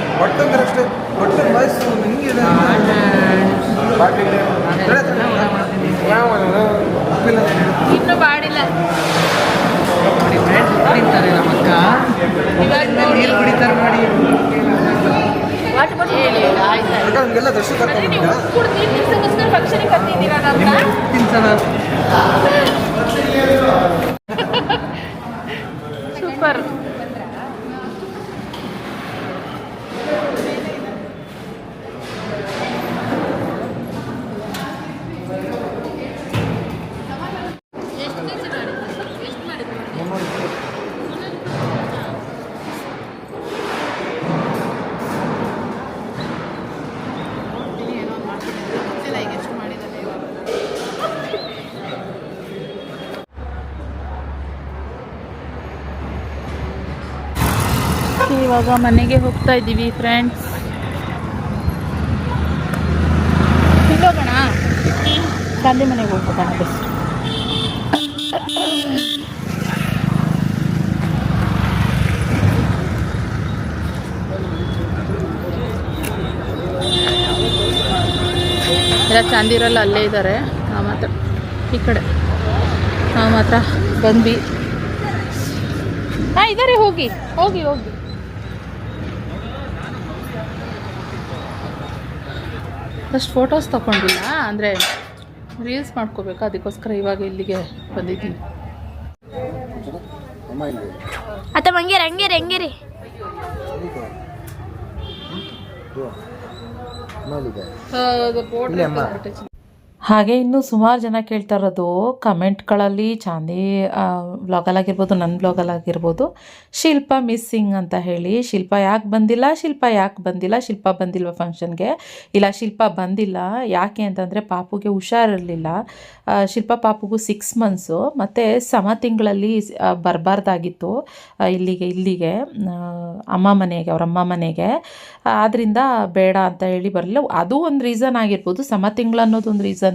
ಇನ್ನು ಬಾಡಿಲ್ಲ. ಕುಡಿತಾರೆ ನಮ್ಮಕ್ಕ, ನೀರು ಕುಡಿತಾರೆ ನೋಡಿ. ನಮಗೆಲ್ಲ ದರ್ಶನ ಫಂಕ್ಷನಿಗೆ ಬರ್ತಿದ್ದೀರಾ? ಸೂಪರ್. ಇವಾಗ ಮನೆಗೆ ಹೋಗ್ತಾ ಇದ್ದೀವಿ ಫ್ರೆಂಡ್ಸ್. ಹೋಗೋಣ, ಗಾಂಧಿ ಮನೆಗೆ ಹೋಗ್ಬೋಣ ಬೆಸ್ಟ್. ಎಲ್ಲ ಚಾಂದಿರಲ್ಲ ಅಲ್ಲೇ ಇದ್ದಾರೆ. ನಾವು ಮಾತ್ರ ಈ ಕಡೆ ನಾವು ಮಾತ್ರ ಬಂದ್ವಿ. ಹಾಂ ಇದ್ದಾರೆ, ಹೋಗಿ ಹೋಗಿ ಹೋಗಿ. ಅಷ್ಟು ಫೋಟೋಸ್ ತೊಗೊಂಡಿಲ್ಲ, ಅಂದರೆ ರೀಲ್ಸ್ ಮಾಡ್ಕೋಬೇಕು, ಅದಕ್ಕೋಸ್ಕರ ಇವಾಗ ಇಲ್ಲಿಗೆ ಬಂದಿದ್ದೀನಿ. ಅತ್ತ ಮಂಗೇರಿ ಹಂಗೇರಿ ಹಂಗೇರಿ. ಹಾಗೆ ಇನ್ನು ಸುಮಾರು ಜನ ಕೇಳ್ತಾ ಇರೋದು ಕಮೆಂಟ್ಗಳಲ್ಲಿ, ಚಾಂದಿ ವ್ಲಾಗಲ್ಲಾಗಿರ್ಬೋದು, ನನ್ನ ವ್ಲಾಗಲ್ಲಾಗಿರ್ಬೋದು, ಶಿಲ್ಪ ಮಿಸ್ಸಿಂಗ್ ಅಂತ ಹೇಳಿ. ಶಿಲ್ಪ ಯಾಕೆ ಬಂದಿಲ್ಲ, ಶಿಲ್ಪ ಬಂದಿಲ್ವ ಫಂಕ್ಷನ್ಗೆ? ಇಲ್ಲ, ಶಿಲ್ಪ ಬಂದಿಲ್ಲ. ಯಾಕೆ ಅಂತಂದರೆ ಪಾಪುಗೆ ಹುಷಾರಿರಲಿಲ್ಲ. ಶಿಲ್ಪ ಪಾಪುಗೂ 6 ಮಂತ್ಸು, ಮತ್ತು ಸಮ ತಿಂಗಳಲ್ಲಿ ಬರಬಾರ್ದಾಗಿತ್ತು ಇಲ್ಲಿಗೆ ಅಮ್ಮ ಮನೆಗೆ, ಅವ್ರ ಅಮ್ಮ ಮನೆಗೆ. ಆದ್ದರಿಂದ ಬೇಡ ಅಂತ ಹೇಳಿ ಬರಲಿಲ್ಲ. ಅದು ಒಂದು ರೀಸನ್ ಆಗಿರ್ಬೋದು, ಸಮ ತಿಂಗಳು ಅನ್ನೋದು ಒಂದು ರೀಸನ್ನು.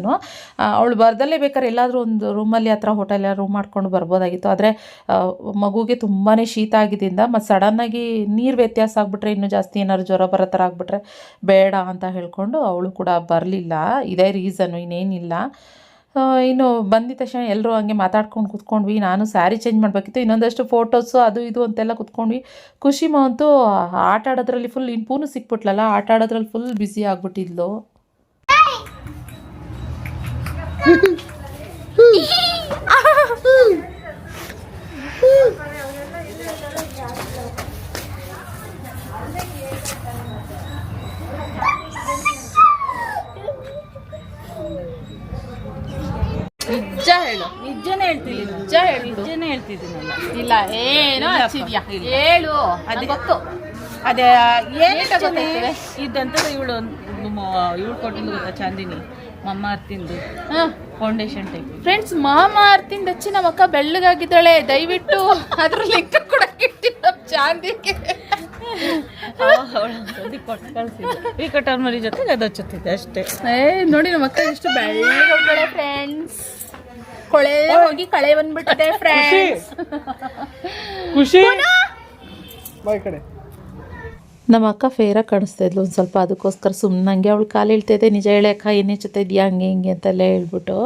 ಅವಳು ಬರ್ದಲ್ಲೇ ಬೇಕಾದ್ರೆ ಎಲ್ಲಾದರೂ ಒಂದು ರೂಮಲ್ಲಿ ಹತ್ರ ಹೋಟೆಲ್ ರೂಮ್ ಮಾಡ್ಕೊಂಡು ಬರ್ಬೋದಾಗಿತ್ತು. ಆದರೆ ಮಗುಗೆ ತುಂಬಾ ಶೀತ ಆಗಿದ್ದರಿಂದ ಮತ್ತು ಸಡನ್ನಾಗಿ ನೀರು ವ್ಯತ್ಯಾಸ ಆಗಿಬಿಟ್ರೆ, ಇನ್ನೂ ಜಾಸ್ತಿ ಏನಾದ್ರು ಜ್ವರ ಬರೋ ಥರ ಆಗಿಬಿಟ್ರೆ ಬೇಡ ಅಂತ ಹೇಳ್ಕೊಂಡು ಅವಳು ಕೂಡ ಬರಲಿಲ್ಲ. ಇದೇ ರೀಸನ್ನು, ಇನ್ನೇನಿಲ್ಲ. ಇನ್ನು ಬಂದಿದ ತಕ್ಷಣ ಎಲ್ಲರೂ ಹಂಗೆ ಮಾತಾಡ್ಕೊಂಡು ಕೂತ್ಕೊಂಡ್ವಿ. ನಾನು ಸ್ಯಾರಿ ಚೇಂಜ್ ಮಾಡಬೇಕಿತ್ತು, ಇನ್ನೊಂದಷ್ಟು ಫೋಟೋಸು ಅದು ಇದು ಅಂತೆಲ್ಲ ಕೂತ್ಕೊಂಡ್ವಿ. ಖುಷಿ ಅಂತೂ ಆಟ ಆಡೋದ್ರಲ್ಲಿ ಫುಲ್, ಇನ್ನು ಪೂನು ಸಿಕ್ಬಿಟ್ಲಲ್ಲ, ಆಟ ಆಡೋದ್ರಲ್ಲಿ ಫುಲ್ ಬ್ಯುಸಿ ಆಗಿಬಿಟ್ಟಿದ್ಲು. ನಿಜ ಹೇಳು. ನಿಜನೇ ಹೇಳ್ತೀನಿ, ನಿಜನೇ ಹೇಳ್ತಿದ್ದೀನಲ್ಲ. ಇಲ್ಲ ಏನೋ ಹಚ್ಚಿದ್ಯಾ, ಹೇಳು. ಅದು ಗೊತ್ತು, ಅದೇ ಏನು ಇದ್ದಂತ ಇವಳು ಕೊಟ್ಟಿದ್ದು ಗೊತ್ತಾ, ಚಾಂದಿನಿ ಮಮ್ಮ ಅರ್ತಿಂದು ಫೌಂಡೇಶನ್ ಟೈಪ್. ಫ್ರೆಂಡ್ಸ್, ಮಾಮ ಅರ್ತಿಂದ ಹಚ್ಚಿ ನಮ್ಮ ಅಕ್ಕ ಬೆಳ್ಳಗಾಗಿದ್ದಾಳೆ. ದಯವಿಟ್ಟು ಅದ್ರ ಲಿಂಕ್ ಕೂಡ ಇಟ್ಟಿದ್ದ ಚಾಂದಿಗೆ. ಈ ಕಟರ್ ಮರಿ ಜೊತೆಗೆ ಅದು ಹಚ್ಚುತ್ತಿದ್ದೆ ಅಷ್ಟೇ. ನೋಡಿ ನಮ್ಮ ಅಕ್ಕ ಎಷ್ಟು ಬೆಳ್ಳಗಾಗಿದ್ದಾಳೆ ಫ್ರೆಂಡ್ಸ್. ಕೊಳೆ ಹೋಗಿ ಕಳೆ ಬಂದ್ಬಿಟ್ಟಿದೆ ಫ್ರೆಂಡ್ಸ್. ಖುಷಿ ಬಾ ಈ ಕಡೆ. ನಮ್ಮ ಅಕ್ಕ ಫೇರಾಗಿ ಕಾಣಿಸ್ತಾ ಇದ್ಲು ಒಂದು ಸ್ವಲ್ಪ, ಅದಕ್ಕೋಸ್ಕರ ಸುಮ್ಮನೆ ನನಗೆ ಅವಳು ಕಾಲು ಹೇಳ್ತಾಯಿದ್ದೆ, ನಿಜ ಹೇಳಕ್ಕ ಏನೇ ಜೊತೆ ಇದೆಯಾ ಹಂಗೆ ಹಿಂಗೆ ಅಂತೆಲ್ಲ ಹೇಳ್ಬಿಟ್ಟು.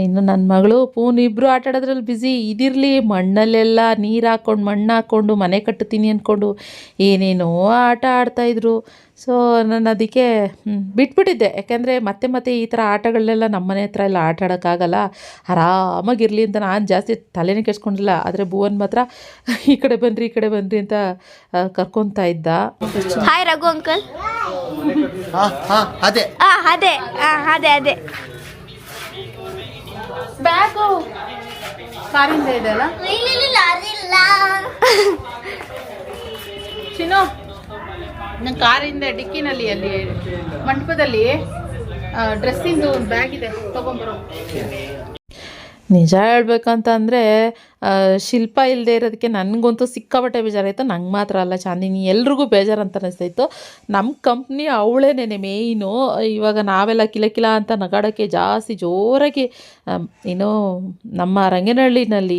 ಇನ್ನು ನನ್ನ ಮಗಳು ಪೂನ್ ಇಬ್ಬರು ಆಟ ಆಡೋದ್ರಲ್ಲಿ ಬ್ಯುಸಿ. ಇದಿರಲಿ ಮಣ್ಣಲ್ಲೆಲ್ಲ ನೀರು ಹಾಕ್ಕೊಂಡು ಮಣ್ಣು ಹಾಕ್ಕೊಂಡು ಮನೆ ಕಟ್ಟುತ್ತೀನಿ ಅಂದ್ಕೊಂಡು ಏನೇನೋ ಆಟ ಆಡ್ತಾಯಿದ್ರು. ಸೊ ನಾನು ಅದಕ್ಕೆ ಬಿಟ್ಬಿಟ್ಟಿದ್ದೆ, ಯಾಕೆಂದರೆ ಮತ್ತೆ ಈ ಥರ ಆಟಗಳನ್ನೆಲ್ಲ ನಮ್ಮ ಮನೆ ಹತ್ರ ಎಲ್ಲ ಆಟ ಆಡೋಕ್ಕಾಗಲ್ಲ, ಆರಾಮಾಗಿರಲಿ ಅಂತ ನಾನು ಜಾಸ್ತಿ ತಲೆನೇ ಕೆಡ್ಸ್ಕೊಂಡಿಲ್ಲ. ಆದರೆ ಭುವನ್ ಮಾತ್ರ ಈ ಕಡೆ ಬನ್ನಿರಿ ಅಂತ ಕರ್ಕೊತಾ ಇದ್ದ. Hi Raghu uncle. ಅದೇ ಅದೇ ಅದೇ ಬ್ಯಾಗು ಕಾರಿಂದ ಇದೆ ಅಲ್ಲ ಚಿನ್ನು, ನನ್ನ ಕಾರಿಂದ ಡಿಕ್ಕಿನಲ್ಲಿ ಅಲ್ಲಿ ಮಂಟಪದಲ್ಲಿ ಡ್ರೆಸ್ಸಿಂದು ಒಂದು ಬ್ಯಾಗ್ ಇದೆ, ತೊಗೊಂಬರೋ. ನಿಜ ಹೇಳ್ಬೇಕಂತಂದರೆ ಶಿಲ್ಪ ಇಲ್ಲದೆ ಇರೋದಕ್ಕೆ ನನಗಂತೂ ಸಿಕ್ಕಾಪಟ್ಟೆ ಬೇಜಾರಾಯಿತು. ನಂಗೆ ಮಾತ್ರ ಅಲ್ಲ ಚಾಂದಿನಿ, ಎಲ್ರಿಗೂ ಬೇಜಾರು ಅಂತ ಅನ್ನಿಸ್ತಾಯಿತ್ತು. ನಮ್ಮ ಕಂಪ್ನಿ ಅವಳೇನೆ ಮೇಯ್ನು. ಇವಾಗ ನಾವೆಲ್ಲ ಕಿಲ ಅಂತ ನಗಾಡೋಕ್ಕೆ ಜಾಸ್ತಿ ಜೋರಾಗಿ ಏನೋ ನಮ್ಮ ರಂಗನಹಳ್ಳಿನಲ್ಲಿ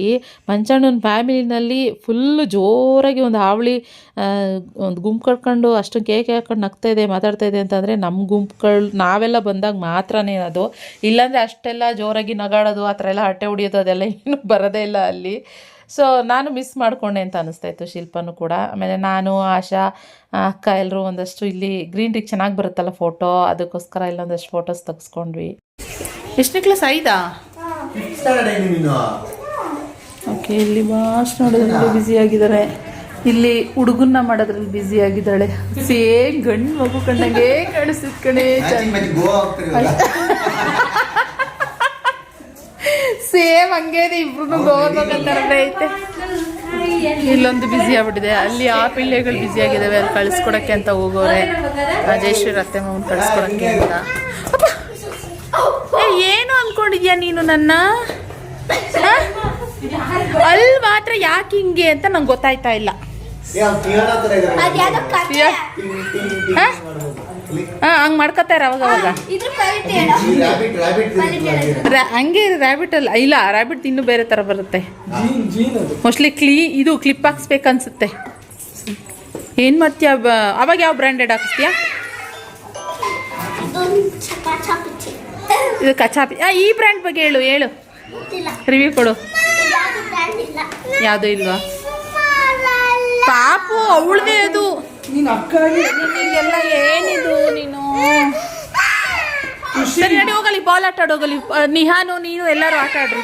ಮಂಚಣ್ಣನ ಫ್ಯಾಮಿಲಿನಲ್ಲಿ ಫುಲ್ಲು ಜೋರಾಗಿ ಒಂದು ಹಾವಳಿ ಒಂದು ಗುಂಪು ಕಟ್ಕೊಂಡು ಅಷ್ಟು ಕೇಕ್ ಹಾಕೊಂಡು ನಗ್ತಾಯಿದೆ ಮಾತಾಡ್ತಾಯಿದೆ ಅಂತಂದರೆ ನಮ್ಮ ಗುಂಪುಗಳು ನಾವೆಲ್ಲ ಬಂದಾಗ ಮಾತ್ರನೇ ಅದು. ಇಲ್ಲಾಂದರೆ ಅಷ್ಟೆಲ್ಲ ಜೋರಾಗಿ ನಗಾಡೋದು ಆ ಥರ ಎಲ್ಲ ಹರಟೆ ಹೊಡಿಯೋದು ಅದೆಲ್ಲ ಏನೂ ಬರೋದೇ ಇಲ್ಲ ಅಲ್ಲಿ. ಸೊ ನಾನು ಮಿಸ್ ಮಾಡಿಕೊಂಡೆ ಅಂತ ಅನ್ನಿಸ್ತಾಯಿತ್ತು ಶಿಲ್ಪನೂ ಕೂಡ. ಆಮೇಲೆ ನಾನು ಆಶಾ ಅಕ್ಕ ಎಲ್ಲರೂ ಒಂದಷ್ಟು ಇಲ್ಲಿ ಗ್ರೀನ್ ಟಿಕ್ ಚೆನ್ನಾಗಿ ಬರುತ್ತಲ್ಲ ಫೋಟೋ, ಅದಕ್ಕೋಸ್ಕರ ಇಲ್ಲೊಂದಷ್ಟು ಫೋಟೋಸ್ ತೆಗೆಸ್ಕೊಂಡ್ವಿ. ಎಷ್ಟನೇ ಕ್ಲಾಸ್? 5 ಓಕೆ. ಇಲ್ಲಿ ಮಾಸ್ಟ್ ನೋಡೋದ್ರಲ್ಲಿ ಬ್ಯುಸಿ ಆಗಿದ್ದಾರೆ, ಇಲ್ಲಿ ಹುಡುಗನ್ನ ಮಾಡೋದ್ರಲ್ಲಿ ಬ್ಯುಸಿ ಆಗಿದ್ದಾಳೆ. ಸೇಮ್ ಗಂಡು ಮಗು ಕಂಡಂಗೆ ಕಾಣಿಸ್ತಿದ್ ಕಣೆ. ಸೇಮ್ ಹಂಗೆ ಇಬ್ರು ಗೋರ್ಬೇಕಂತಾರೇ ಐತೆ. ಇಲ್ಲೊಂದು ಬ್ಯುಸಿ ಆಗ್ಬಿಟ್ಟಿದೆ, ಅಲ್ಲಿ ಆ ಪಿಳ್ಳೆಗಳು ಬ್ಯುಸಿ ಆಗಿದ್ದಾವೆ, ಅಲ್ಲಿ ಕಳಿಸ್ಕೊಡಕ್ಕೆ ಅಂತ ಹೋಗೋರೆ. ಜಯಶ್ರೀ ಅತ್ತೆ ಮಾವನ್ ಕಳಿಸ್ಕೊಡಕ್ಕೆ ಅಂತ. ಏನು ಅಂದ್ಕೊಂಡಿದ್ಯಾ ನೀನು ನನ್ನ? ಅಲ್ಲಿ ಮಾತ್ರ ಯಾಕೆ ಹಿಂಗೆ ಅಂತ ನಂಗೆ ಗೊತ್ತಾಯ್ತಾ ಇಲ್ಲ. ಹಂಗೆ ಮಾಡ್ಕೊತಾರ ಅವಾಗ ಹಂಗೆ. ರ್ಯಾಬಿಟ್ ಅಲ್ಲ, ಇಲ್ಲ ರ್ಯಾಬಿಟ್ ಇನ್ನೂ ಬೇರೆ ಥರ ಬರುತ್ತೆ ಮೋಸ್ಟ್ಲಿ. ಇದು ಕ್ಲಿಪ್ ಹಾಕ್ಸ್ಬೇಕನ್ಸುತ್ತೆ. ಏನು ಮಾಡ್ತೀಯ ಅವಾಗ? ಯಾವ ಬ್ರ್ಯಾಂಡೆಡ್ ಹಾಕಿಸ್ತೀಯಾ? ಇದು ಕಚಾಪಿ. ಈ ಬ್ರ್ಯಾಂಡ್ ಬಗ್ಗೆ ಹೇಳು ರಿವ್ಯೂ ಕೊಡು. ಯಾವುದೂ ಇಲ್ವಾ? ಪಾಪು ಅವಳದೇ ಅದು. ನಿನಗೆಲ್ಲ ಏನಿದು ನೀನು? ಸರಿ ನಡಿ ಹೋಗಲಿ, ಬಾಲ್ ಆಟ ಆಡೋಗಲಿ. ನಿಹಾನು ನೀನು ಎಲ್ಲರೂ ಆಟ ಆಡ್ರಿ.